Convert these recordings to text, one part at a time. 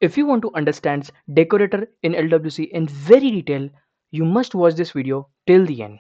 If you want to understand decorator in LWC in very detail, you must watch this video till the end.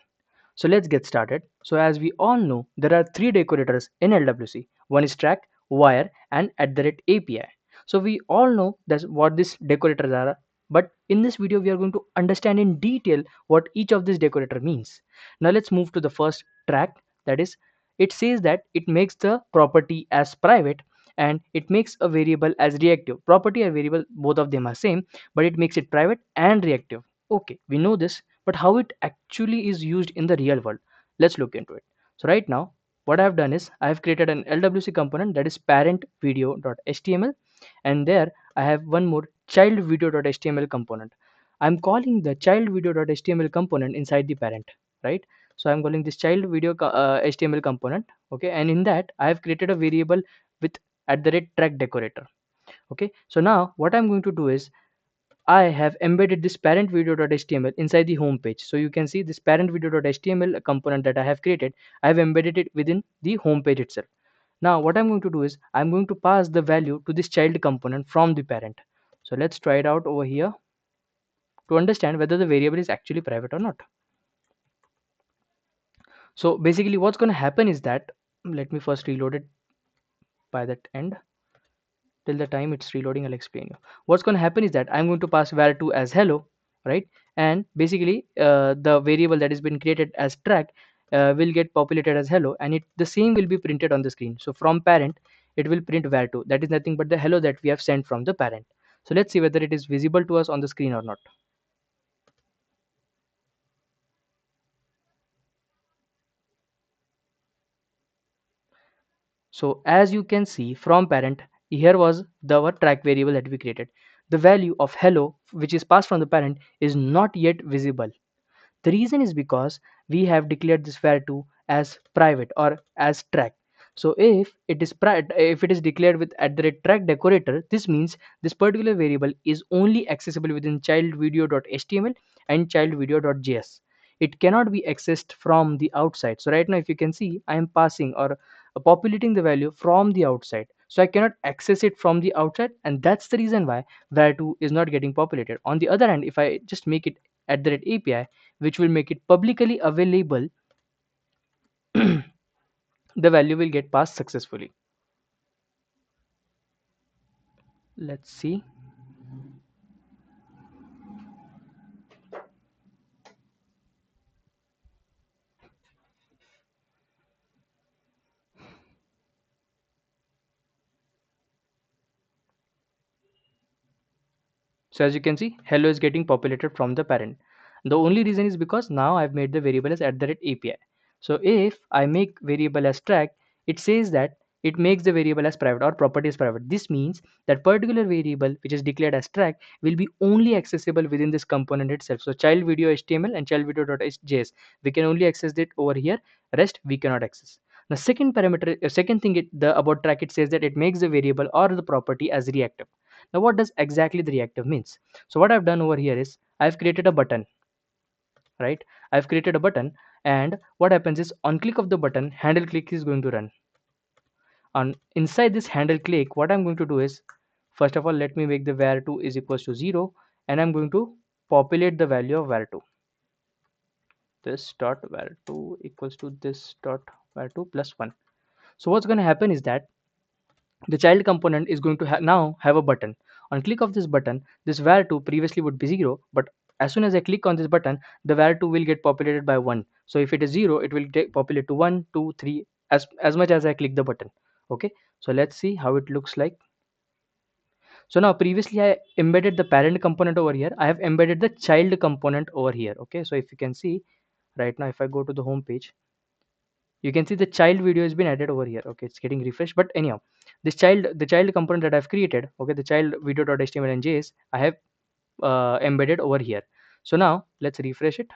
So let's get started. So as we all know, there are three decorators in LWC. One is track, wire, and at the rate API. So we all know that's what these decorators are. But in this video, we are going to understand in detail what each of these decorator means. Now let's move to the first track. That is, it says that it makes the property as private and it makes a variable as reactive. Property and variable, both of them are same, but it makes it private and reactive. Okay, we know this, but how it actually is used in the real world, let's look into it. So right now what I have done is I have created an LWC component, that is parent video.html, and there I have one more child video.html component. I'm calling the child video.html component inside the parent, right? So I'm calling this child video html component, okay, and in that I have created a variable with at the rate track decorator. Okay, so now what I'm going to do is I have embedded this parent video.html inside the home page. So you can see this parent video.html component that I have created, I have embedded it within the home page itself. Now what I'm going to do is I'm going to pass the value to this child component from the parent. So let's try it out over here to understand whether the variable is actually private or not. So basically what's going to happen is that, let me first reload it by that end. Till the time it's reloading, I'll explain you. What's going to happen is that I'm going to pass var2 as hello, right? And basically the variable that has been created as track will get populated as hello, and it the same will be printed on the screen. So from parent it will print var2, that is nothing but the hello that we have sent from the parent. So let's see whether it is visible to us on the screen or not. So as you can see from parent, here was the our track variable that we created. The value of hello which is passed from the parent is not yet visible. The reason is because we have declared this var2 as private or as track. So if it is declared with at the rate track decorator, this means this particular variable is only accessible within child video.html and child video.js. It cannot be accessed from the outside. So right now if you can see, I am passing or populating the value from the outside. So I cannot access it from the outside, and that's the reason why var2 is not getting populated. On the other hand, if I just make it at the rate API, which will make it publicly available, the value will get passed successfully. Let's see. So as you can see, hello is getting populated from the parent. The only reason is because now I've made the variable as at the rate API. So if I make variable as track, it says that it makes the variable as private or property is private. This means that particular variable which is declared as track will be only accessible within this component itself. So child video HTML and child video.js, we can only access it over here. Rest we cannot access. The second parameter, second thing about track, it says that it makes the variable or the property as reactive. Now what does exactly the reactive means? So what I've done over here is I've created a button, right? I've created a button, and what happens is on click of the button, handle click is going to run. On inside this handle click, what I'm going to do is, first of all, let me make the var2 is equals to 0, and I'm going to populate the value of var2. This dot var2 equals to this dot var2 plus 1. So what's going to happen is that the child component is going to now have a button. On click of this button, this var2 previously would be 0, but as soon as I click on this button, the var2 will get populated by 1. So if it is 0, it will populate to 1, 2, 3, as much as I click the button. Okay, so let's see how it looks like. So now previously I embedded the parent component over here. I have embedded the child component over here. Okay, so if you can see right now, if I go to the home page, you can see the child video has been added over here. Okay, it's getting refreshed, but anyhow, the child component that I've created, okay, the child video.html and js, I have embedded over here. So now let's refresh it.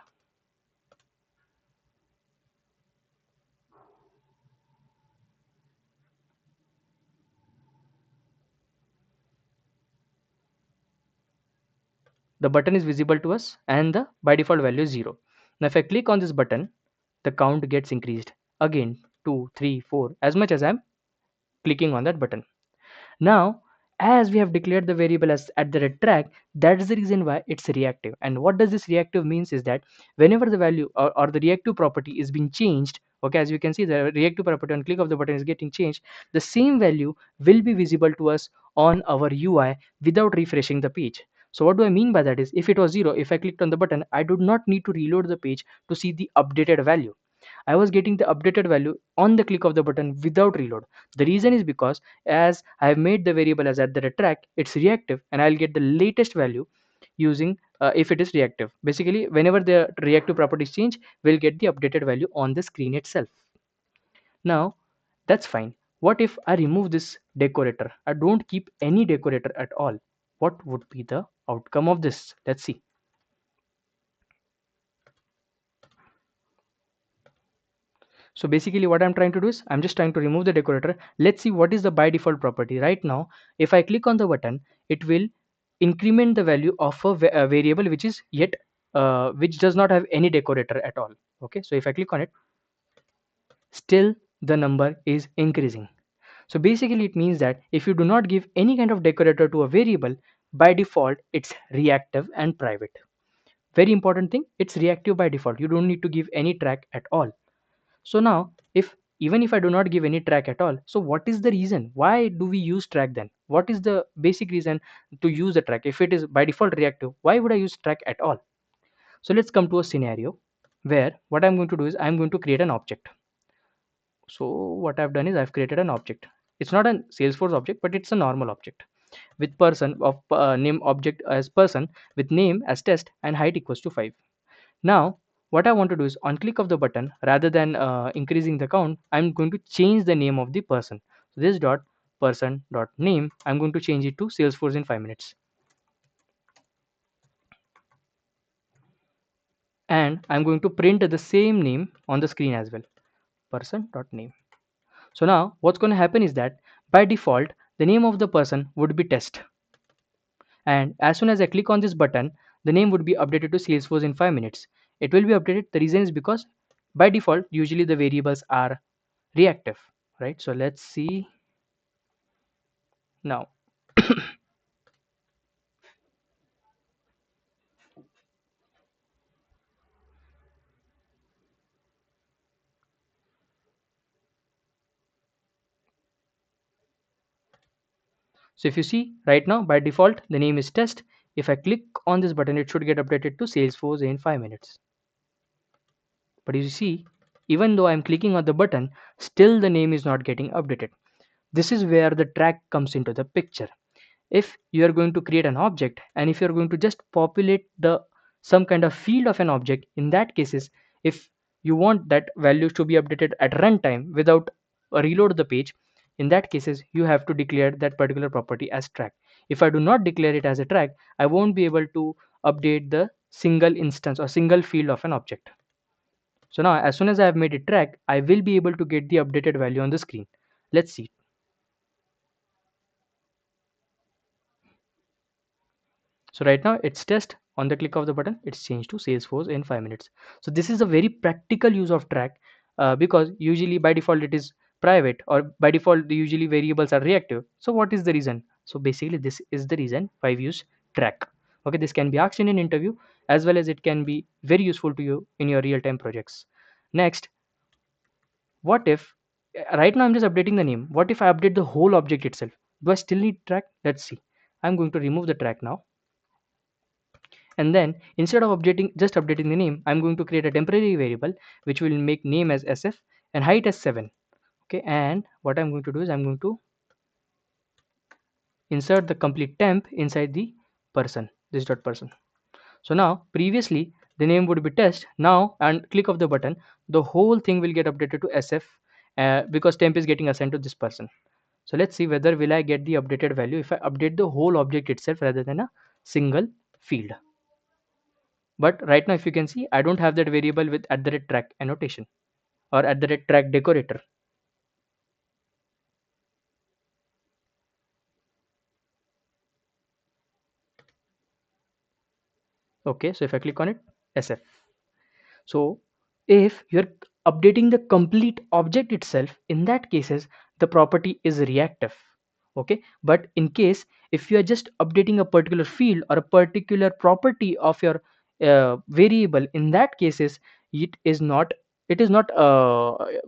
The button is visible to us and the by default value is 0. Now if I click on this button, the count gets increased again, 2, 3, 4, as much as I'm clicking on that button. Now as we have declared the variable as at the red track, that is the reason why it's reactive. And what does this reactive means is that whenever the value or the reactive property is being changed, okay, as you can see, the reactive property on click of the button is getting changed, the same value will be visible to us on our UI without refreshing the page. So what do I mean by that is, if it was 0, if I clicked on the button, I do not need to reload the page to see the updated value. I was getting the updated value on the click of the button without reload. The reason is because as I have made the variable as at the track, it's reactive, and I'll get the latest value using if it is reactive. Basically, whenever the reactive properties change, we'll get the updated value on the screen itself. Now, that's fine. What if I remove this decorator? I don't keep any decorator at all. What would be the outcome of this? Let's see. So basically what I'm trying to do is I'm just trying to remove the decorator. Let's see what is the by default property. Right now, if I click on the button, it will increment the value of a variable which is yet which does not have any decorator at all. Okay, so if I click on it, still the number is increasing. So basically it means that if you do not give any kind of decorator to a variable, by default it's reactive and private. Very important thing, it's reactive by default. You don't need to give any track at all. So now, if even if I do not give any track at all, so what is the reason? Why do we use track then? What is the basic reason to use the track? If it is by default reactive, why would I use track at all? So let's come to a scenario where what I'm going to do is I'm going to create an object. So what I've done is I've created an object. It's not a Salesforce object, but it's a normal object with person of name object as person with name as test and height equals to 5. Now, what I want to do is on click of the button, rather than increasing the count, I'm going to change the name of the person. So this dot person dot name, I'm going to change it to Salesforce in 5 minutes. And I'm going to print the same name on the screen as well, person dot name. So now what's going to happen is that by default, the name of the person would be test. And as soon as I click on this button, the name would be updated to Salesforce in 5 minutes. It will be updated. The reason is because by default, usually the variables are reactive, right? So let's see now. So if you see right now, by default, the name is test. If I click on this button, it should get updated to Salesforce in 5 minutes. But you see, even though I'm clicking on the button, still the name is not getting updated. This is where the track comes into the picture. If you are going to create an object, and if you're going to just populate the some kind of field of an object, in that cases, if you want that values to be updated at runtime without a reload the page, in that cases you have to declare that particular property as track. If I do not declare it as a track, I won't be able to update the single instance or single field of an object. So now as soon as I have made it track, I will be able to get the updated value on the screen. Let's see. So right now it's test. On the click of the button, it's changed to Salesforce in 5 minutes. So this is a very practical use of track, because usually by default it is private, or by default usually variables are reactive. So what is the reason? So basically this is the reason why we use track. Okay, this can be asked in an interview, as well as it can be very useful to you in your real-time projects. Next, what if right now I'm just updating the name. What if I update the whole object itself? Do I still need track? Let's see. I'm going to remove the track now. And then instead of updating just updating the name, I'm going to create a temporary variable which will make name as sf and height as 7. Okay, and what I'm going to do is I'm going to insert the complete temp inside the person, this dot person. So now previously the name would be test. Now and click of the button, the whole thing will get updated to sf, because temp is getting assigned to this person. So let's see whether will I get the updated value if I update the whole object itself rather than a single field. But right now if you can see, I don't have that variable with at the rate track annotation or at the rate track decorator. Okay, so if I click on it, sf. So if you're updating the complete object itself, in that cases the property is reactive. Okay, but in case if you are just updating a particular field or a particular property of your variable, in that cases it is not, it is not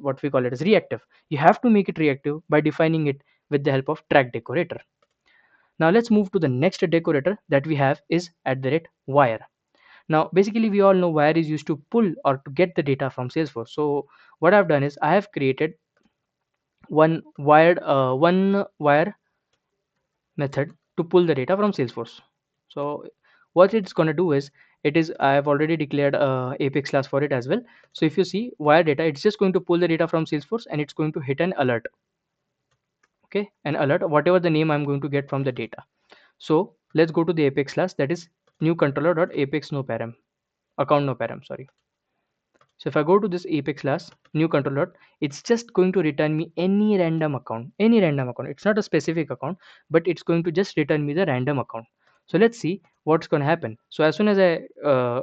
what we call it as reactive. You have to make it reactive by defining it with the help of track decorator. Now let's move to the next decorator that we have is at the rate wire. Now basically we all know wire is used to pull or to get the data from Salesforce. So what I've done is I have created one wire method to pull the data from Salesforce. So what it's going to do is, it is, I have already declared Apex class for it as well. So if you see wire data, it's just going to pull the data from Salesforce and it's going to hit an alert. Okay, an alert, whatever the name I'm going to get from the data. So let's go to the Apex class, that is new controller dot apex no param, account no param, sorry. So if I go to this Apex class, new controller, it's just going to return me any random account, any random account. It's not a specific account, but it's going to just return me the random account. So let's see what's going to happen. So as soon as I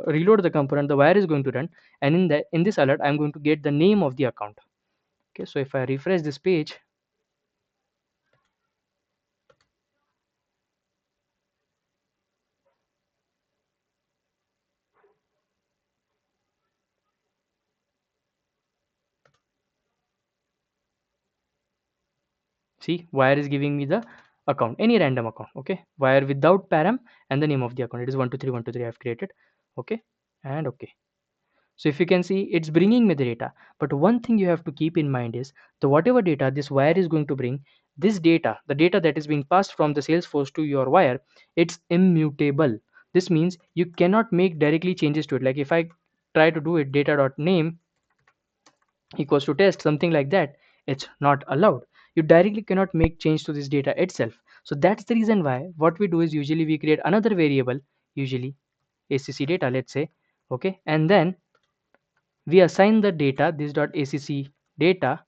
reload the component, the wire is going to run, and in this alert, I'm going to get the name of the account. Okay, so if I refresh this page, see wire is giving me the account, any random account. Okay, wire without param and the name of the account. It is 123 I've created. Okay, and okay. So if you can see, it's bringing me the data. But one thing you have to keep in mind is the whatever data this wire is going to bring, this data, the data that is being passed from the Salesforce to your wire, it's immutable. This means you cannot make directly changes to it. Like if I try to do it data.name equals to test, something like that, it's not allowed. You directly cannot make change to this data itself. So that's the reason why what we do is usually we create another variable, usually ACC data, let's say, okay, and then we assign the data this dot acc data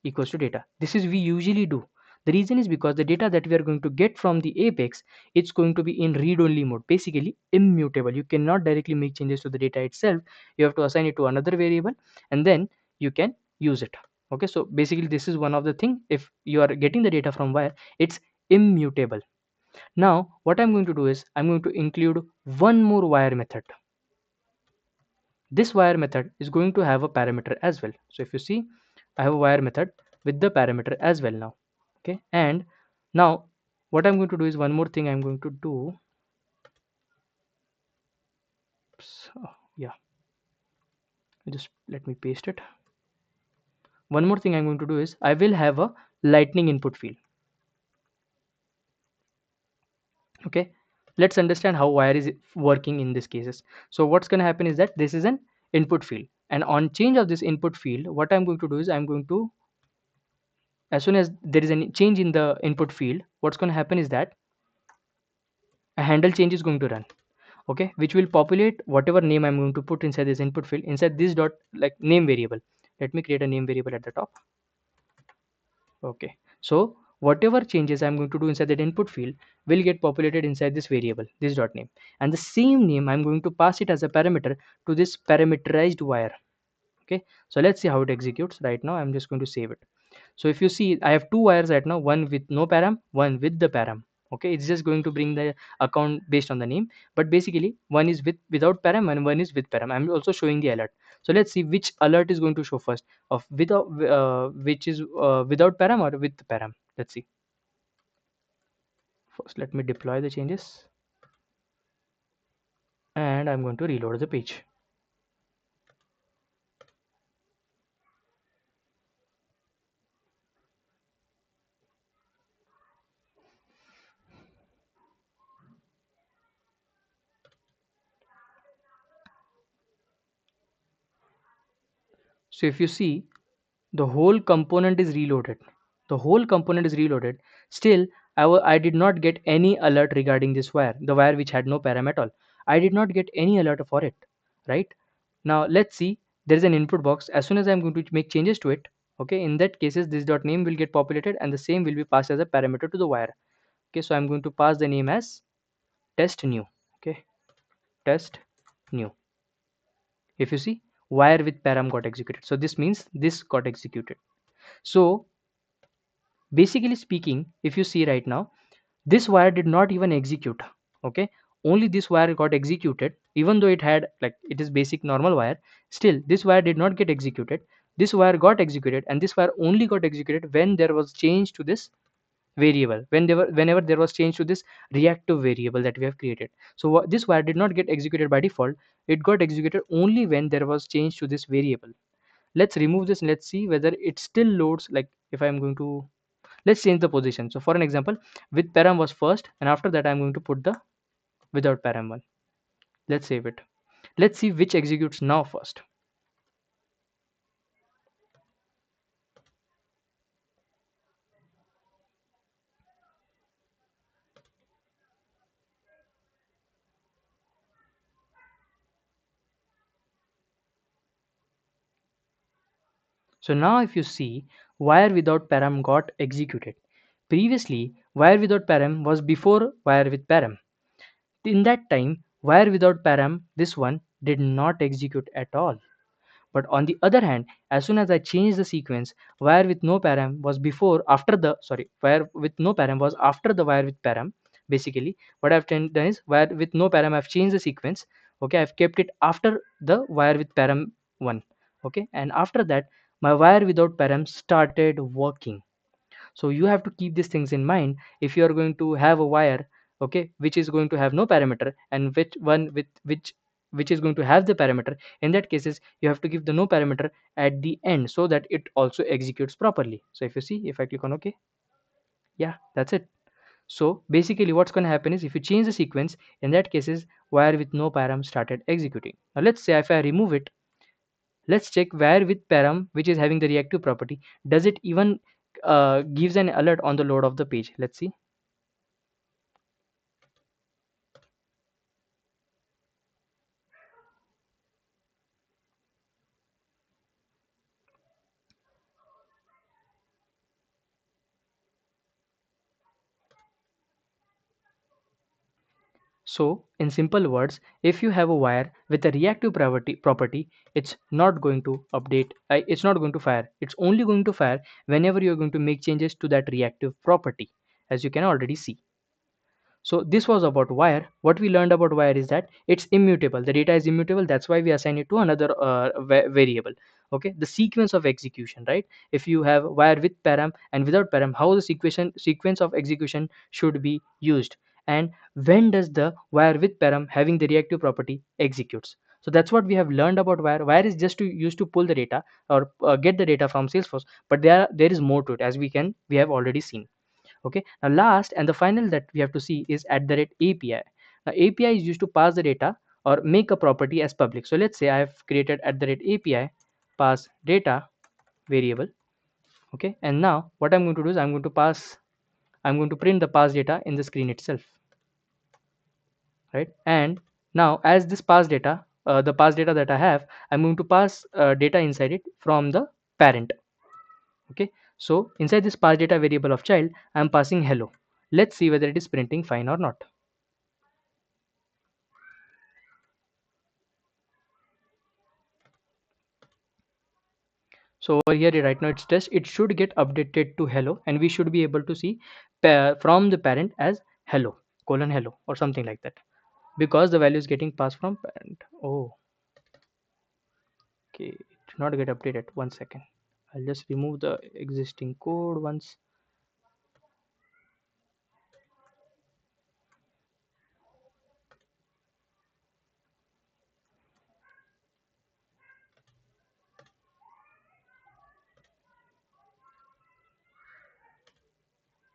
equals to data. This is we usually do. The reason is because the data that we are going to get from the Apex, it's going to be in read only mode, basically immutable. You cannot directly make changes to the data itself. You have to assign it to another variable and then you can use it. Okay, so basically this is one of the thing. If you are getting the data from wire, it's immutable. Now what I'm going to do is I'm going to include one more wire method. This wire method is going to have a parameter as well. So if you see, I have a wire method with the parameter as well now. Okay, and now what I'm going to do is one more thing I'm going to do. So, yeah, just let me paste it. One more thing I'm going to do is I will have a lightning input field. Okay, let's understand how wire is working in these cases. So what's going to happen is that this is an input field, and on change of this input field, what I'm going to do is I'm going to, as soon as there is any change in the input field, what's going to happen is that a handle change is going to run. Okay, which will populate whatever name I'm going to put inside this input field inside this dot like name variable. Let me create a name variable at the top. Okay, so whatever changes I'm going to do inside that input field will get populated inside this variable, this dot name, and the same name I'm going to pass it as a parameter to this parameterized wire. Okay, so let's see how it executes. Right now I'm just going to save it. So if you see, I have two wires right now, one with no param, one with the param. Okay, it's just going to bring the account based on the name, but basically one is with without param and one is with param. I'm also showing the alert. So let's see which alert is going to show first, of without which is without param or with param. Let's see. First let me deploy the changes and I'm going to reload the page. So if you see, the whole component is reloaded. The whole component is reloaded. Still, I did not get any alert regarding this wire, the wire which had no param at all. I did not get any alert for it, right? Now let's see, there is an input box. As soon as I'm going to make changes to it, okay, in that cases, this dot name will get populated and the same will be passed as a parameter to the wire. Okay, so I'm going to pass the name as test new. Okay, test new. If you see, wire with param got executed. So this means this got executed. So Basically speaking, if you see right now, this wire did not even execute. Okay, only this wire got executed, even though it had, like, it is basic normal wire. Still this wire did not get executed. This wire got executed, and this wire only got executed when there was change to this variable, whenever there was change to this reactive variable that we have created. So this wire did not get executed by default. It got executed only when there was change to this variable. Let's remove this and let's see whether it still loads. Like, if I'm going to, let's change the position. So for an example, with param was first, and after that I'm going to put the without param one. Let's save it. Let's see which executes now first. So now if you see, wire without param got executed. Previously, wire without param was before wire with param. In that time, wire without param, this one did not execute at all. But on the other hand, as soon as I changed the sequence, wire with no param was before, after the, sorry, wire with no param was after the wire with param. Basically, what I've done is, wire with no param, I've changed the sequence. Okay, I've kept it after the wire with param one. Okay, and after that, my wire without param started working. So you have to keep these things in mind if you are going to have a wire, okay, which is going to have no parameter, and which one with which is going to have the parameter. In that cases, you have to give the no parameter at the end so that it also executes properly. So if you see, if I click on OK, yeah, that's it. So basically what's going to happen is, if you change the sequence, in that cases, wire with no param started executing. Now let's say if I remove it, let's check where with param, which is having the reactive property, does it even gives an alert on the load of the page. Let's see. So in simple words, if you have a wire with a reactive property, it's not going to update, it's not going to fire. It's only going to fire whenever you're going to make changes to that reactive property, as you can already see. So this was about wire. What we learned about wire is that it's immutable. The data is immutable. That's why we assign it to another variable. Okay, the sequence of execution, right? If you have wire with param and without param, how the sequence of execution should be used, and when does the wire with param having the reactive property executes. So that's what we have learned about wire. Wire is just to use to pull the data, or get the data from Salesforce, but there is more to it, as we have already seen. Okay, now last and the final that we have to see is at the rate api. Now api is used to pass the data or make a property as public. So let's say I have created at the rate api pass data variable. Okay, and now what I'm going to do is, I'm going to print the pass data in the screen itself, right? And now as this pass data, the pass data that I have, I'm going to pass data inside it from the parent. Okay, so inside this pass data variable of child, I'm passing hello. Let's see whether it is printing fine or not. So over here right now it's test, it should get updated to hello, and we should be able to see from the parent as hello colon hello or something like that, because the value is getting passed from parent. Oh, okay, it did not get updated. One second, I'll just remove the existing code once.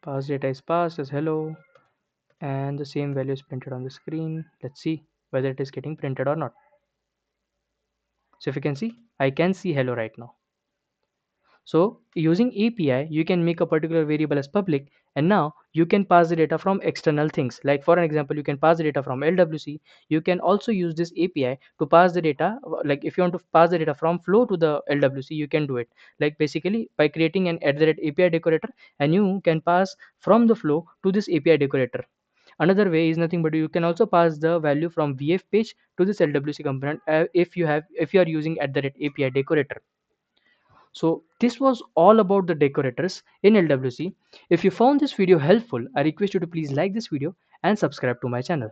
Pass data is passed as hello, and the same value is printed on the screen. Let's see whether it is getting printed or not. So if you can see, I can see hello right now. So using API, you can make a particular variable as public, and now you can pass the data from external things. Like for an example, you can pass the data from LWC. You can also use this API to pass the data. Like if you want to pass the data from flow to the LWC, you can do it. Like basically by creating an @API decorator, and you can pass from the flow to this API decorator. Another way is nothing but you can also pass the value from VF page to this LWC component if you are using @API decorator. So this was all about the decorators in LWC. If you found this video helpful, I request you to please like this video and subscribe to my channel.